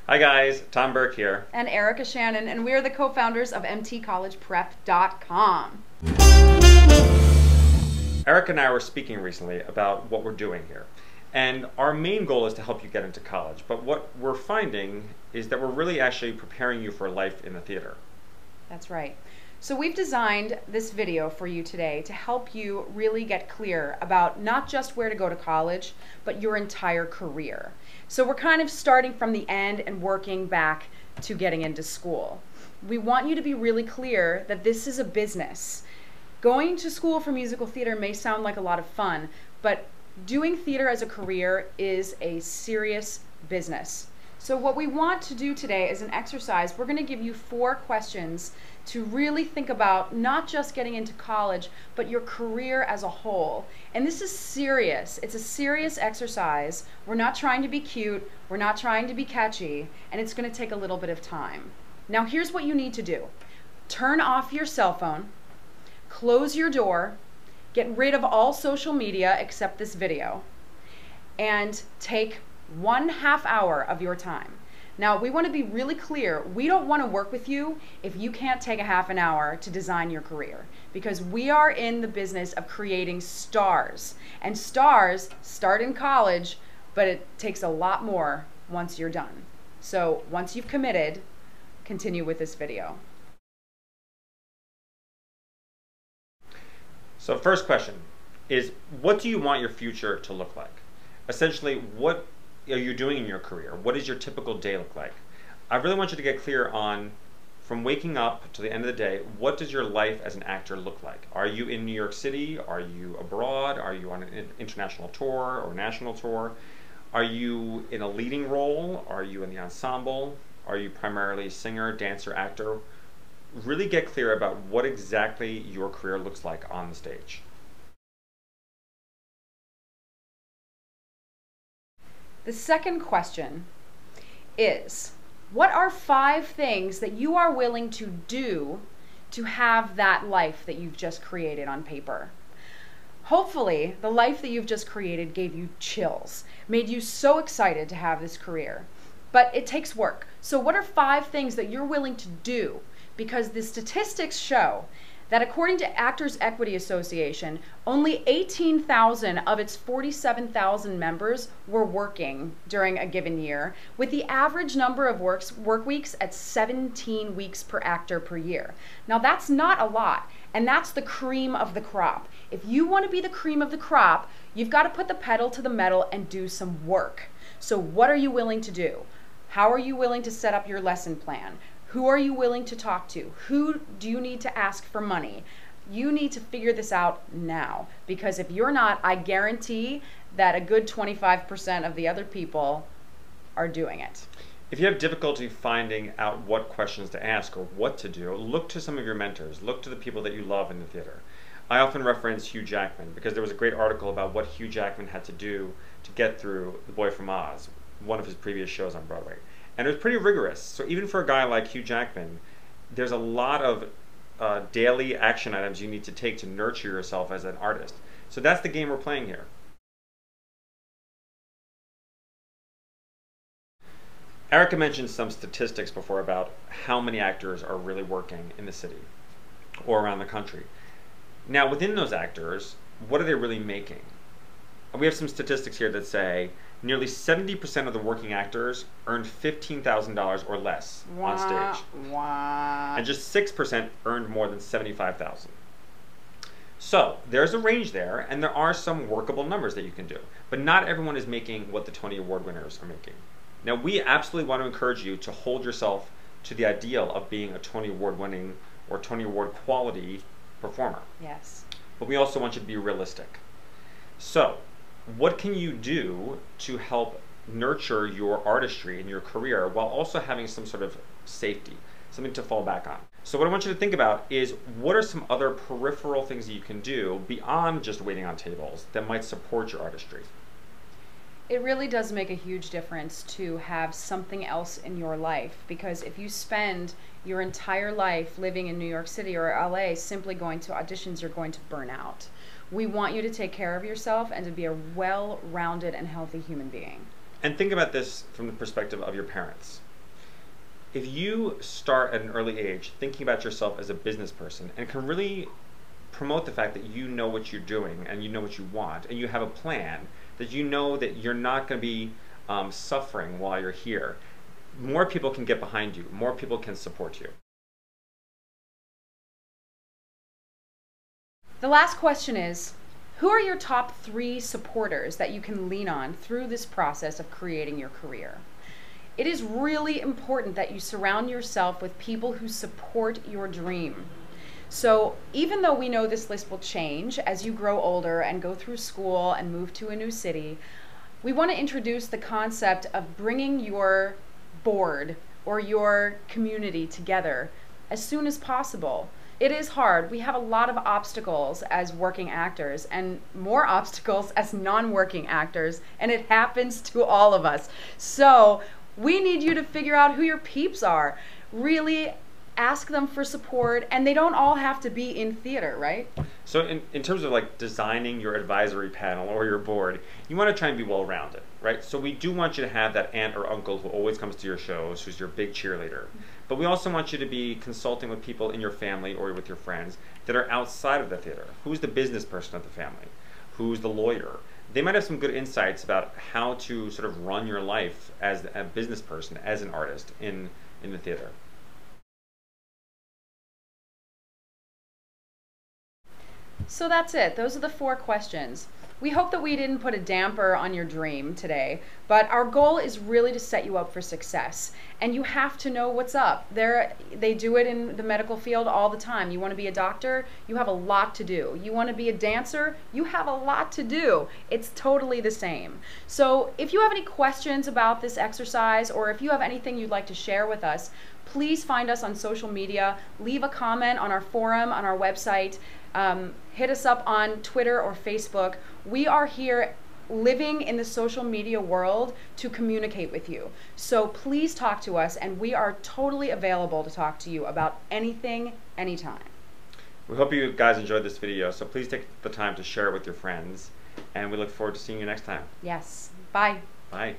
Hi guys, Tom Burke here. And Erika Shannon, and we are the co-founders of mtcollegeprep.com. Erika and I were speaking recently about what we're doing here. And our main goal is to help you get into college. But what we're finding is that we're really actually preparing you for life in the theater. That's right. So we've designed this video for you today to help you really get clear about not just where to go to college, but your entire career. So we're kind of starting from the end and working back to getting into school. We want you to be really clear that this is a business. Going to school for musical theater may sound like a lot of fun, but doing theater as a career is a serious business. So what we want to do today is an exercise. We're going to give you 4 questions to really think about not just getting into college, but your career as a whole. And this is serious. It's a serious exercise. We're not trying to be cute. We're not trying to be catchy. And it's going to take a little bit of time. Now here's what you need to do. Turn off your cell phone. Close your door. Get rid of all social media except this video. And take 1/2 hour of your time. Now, we want to be really clear. We don't want to work with you if you can't take a half an hour to design your career, because we are in the business of creating stars. And stars start in college, but it takes a lot more once you're done. So once you've committed, continue with this video. So first question is, what do you want your future to look like? Essentially, what are you doing in your career? What does your typical day look like? I really want you to get clear on, from waking up to the end of the day, what does your life as an actor look like? Are you in New York City? Are you abroad? Are you on an international tour or national tour? Are you in a leading role? Are you in the ensemble? Are you primarily a singer, dancer, actor? Really get clear about what exactly your career looks like on the stage. The second question is, what are 5 things that you are willing to do to have that life that you've just created on paper? Hopefully, the life that you've just created gave you chills, made you so excited to have this career. But it takes work. So what are 5 things that you're willing to do? Because the statistics show that according to Actors Equity Association, only 18,000 of its 47,000 members were working during a given year, with the average number of work weeks at 17 weeks per actor per year. Now that's not a lot, and that's the cream of the crop. If you want to be the cream of the crop, you've got to put the pedal to the metal and do some work. So what are you willing to do? How are you willing to set up your lesson plan? Who are you willing to talk to? Who do you need to ask for money? You need to figure this out now, because if you're not, I guarantee that a good 25% of the other people are doing it. If you have difficulty finding out what questions to ask or what to do, look to some of your mentors. Look to the people that you love in the theater. I often reference Hugh Jackman because there was a great article about what Hugh Jackman had to do to get through The Boy from Oz, one of his previous shows on Broadway. And it was pretty rigorous. So even for a guy like Hugh Jackman, there's a lot of daily action items you need to take to nurture yourself as an artist. So that's the game we're playing here. Erika mentioned some statistics before about how many actors are really working in the city or around the country. Now within those actors, what are they really making? We have some statistics here that say nearly 70% of the working actors earned $15,000 or less on stage. And just 6% earned more than $75,000. So there's a range there, and there are some workable numbers that you can do. But not everyone is making what the Tony Award winners are making. Now we absolutely want to encourage you to hold yourself to the ideal of being a Tony Award winning or Tony Award quality performer. Yes. But we also want you to be realistic. So what can you do to help nurture your artistry in your career while also having some sort of safety, something to fall back on? So what I want you to think about is, what are some other peripheral things that you can do beyond just waiting on tables that might support your artistry? It really does make a huge difference to have something else in your life, because if you spend your entire life living in New York City or LA simply going to auditions, you're going to burn out. We want you to take care of yourself and to be a well-rounded and healthy human being. And think about this from the perspective of your parents. if you start at an early age thinking about yourself as a business person and can really promote the fact that you know what you're doing and you know what you want and you have a plan, that you know that you're not going to be suffering while you're here, more people can get behind you, more people can support you. The last question is, who are your top 3 supporters that you can lean on through this process of creating your career? It is really important that you surround yourself with people who support your dream. So even though we know this list will change as you grow older and go through school and move to a new city, we want to introduce the concept of bringing your board or your community together as soon as possible. It is hard. We have a lot of obstacles as working actors and more obstacles as non-working actors, and it happens to all of us. So we need you to figure out who your peeps are. Really ask them for support, and they don't all have to be in theater, right? So in terms of like designing your advisory panel or your board, you want to try and be well-rounded, right? So we do want you to have that aunt or uncle who always comes to your shows, who's your big cheerleader. But we also want you to be consulting with people in your family or with your friends that are outside of the theater. Who's the business person of the family? Who's the lawyer? They might have some good insights about how to sort of run your life as a business person, as an artist in the theater. So that's it. Those are the 4 questions. We hope that we didn't put a damper on your dream today, but our goal is really to set you up for success. And you have to know what's up. They do it in the medical field all the time. You want to be a doctor? You have a lot to do. You want to be a dancer? You have a lot to do. It's totally the same. So if you have any questions about this exercise, or if you have anything you'd like to share with us, please find us on social media. Leave a comment on our forum, on our website. Hit us up on Twitter or Facebook. We are here living in the social media world to communicate with you. So please talk to us, and we are totally available to talk to you about anything, anytime. We hope you guys enjoyed this video, so please take the time to share it with your friends, and we look forward to seeing you next time. Yes. Bye. Bye.